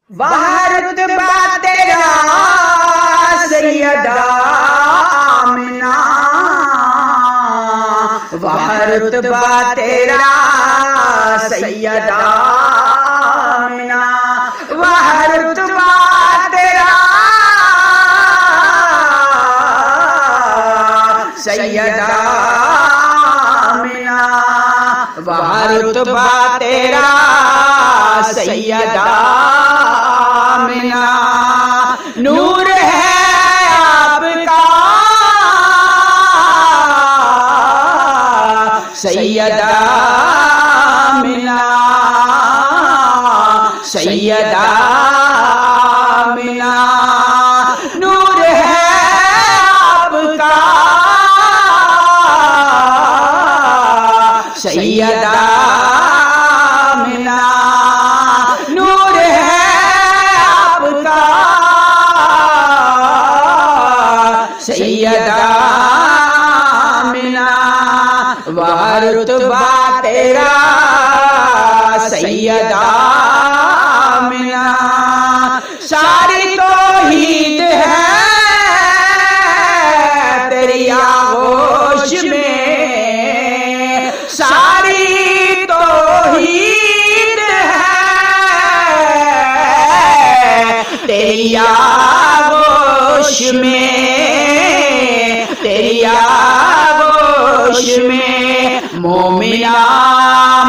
وہاں رتبہ تیرا سیدہ آمنہ، وہاں رتبہ تیرا سیدہ آمنہ، وہاں رتبہ تیرا سیدہ آمنہ، وہاں رتبہ تیرا سیدہ آمنہ، نور ہے آپ کا سیدہ آمنہ، سیدہ آمنہ، نور ہے آپ کا سیدہ آمنہ، نور ہے آپ کا سیدہ آمنہ، وہاں رتبہ تیرا سیدہ آمنہ، ساری توحید ہے تیری آغوش میں، ساری توحید ہے تیری آغوش میں، تیری آغوش میں، مومنہ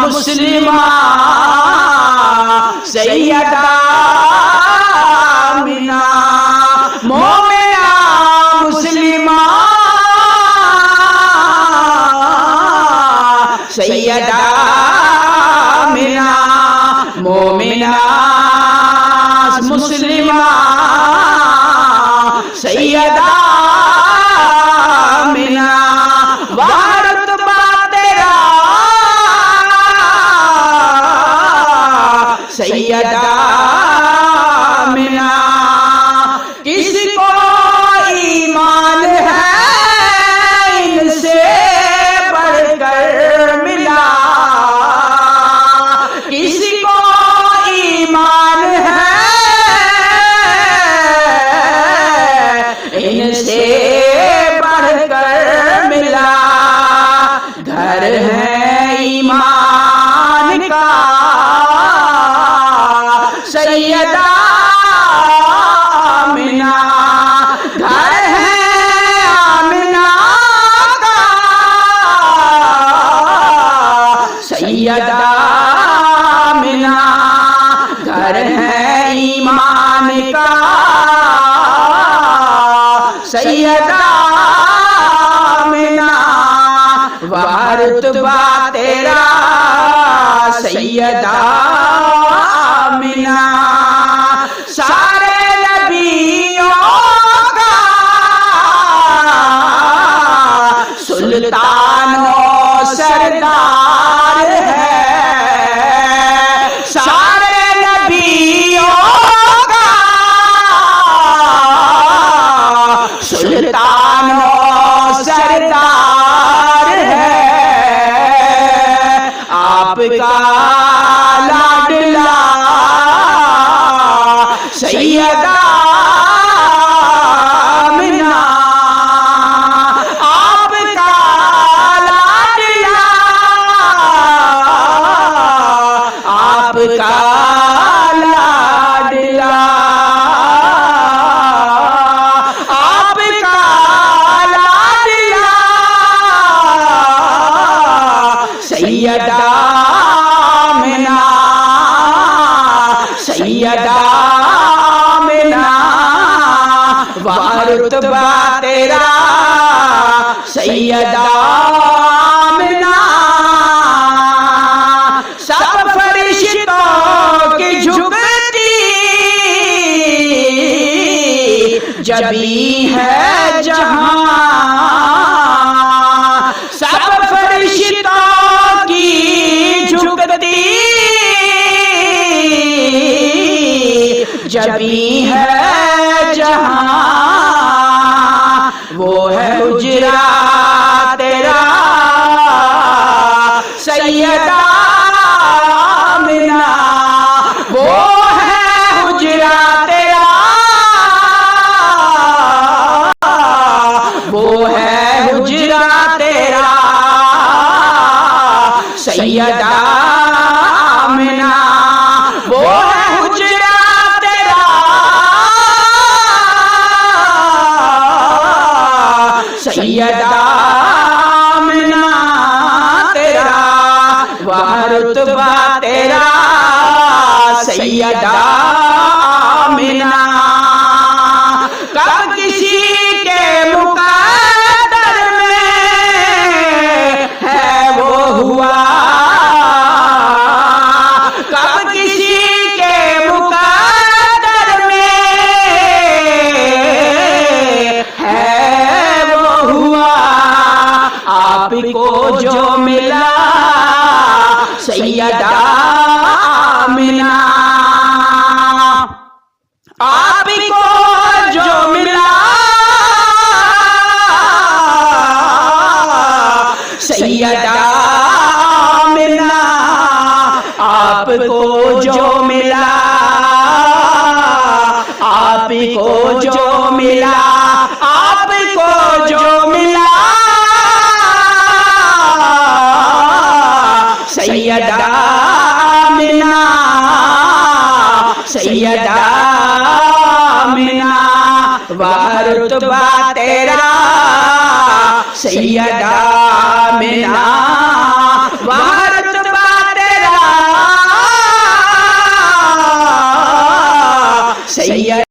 مسلمہ سیدہ آمنہ، مومنہ مسلمہ سیدہ آمنہ، مومنہ مسلمہ سیدہ آمنہ، وہاں رتبہ تیرا سیدہ آمنہ، کس کو ایمان ہے ان سے بڑھ کر ملا، کس کو ایمان ہے ان سے بڑھ کر ملا، گھر ہے ایمان کا سیدہ آمنہ، گھر ہے آمنہ کا سیدہ آمنہ، گھر ہے ایمان کا سیدہ آمنہ، وہاں رتبہ تیرا سیدہ آمنہ، سارے نبیوں کا سلطان و سردار ہے، سارے نبیوں کا سلطان و سردار ہے، آپ کا لاڈلا سیدہ آمنہ، آپ کا لاڈلا، آپ کا لاڈلا، آپ کا لاڈلا سیدہ آمنہ، سیدہ آمنہ، وہاں رتبہ تیرا سیدہ آمنہ، سب فرشتوں کی جھکتی جبیں ہے جہاں، سب فرشتوں کی جھکتی جبیں ہے جہاں، وہ ہے حجرہ تیرا سیدہ آمنہ، وہ ہے حجرہ آمنہ کب کسی کے مقدر میں ہے وہ ہوا کب کسی کے مقدر میں ہے وہ ہوا آپ کو جو ملا سیدہ آمنہ آپ کو جو ملا سیدہ آمنہ آپ کو جو ملا آپ کو جو ملا آپ کو جو ملا سیدہ آمنہ سیدہ آمنہ رتبہ تیرا سیدہ آمنہ رتبہ تیرا سیدہ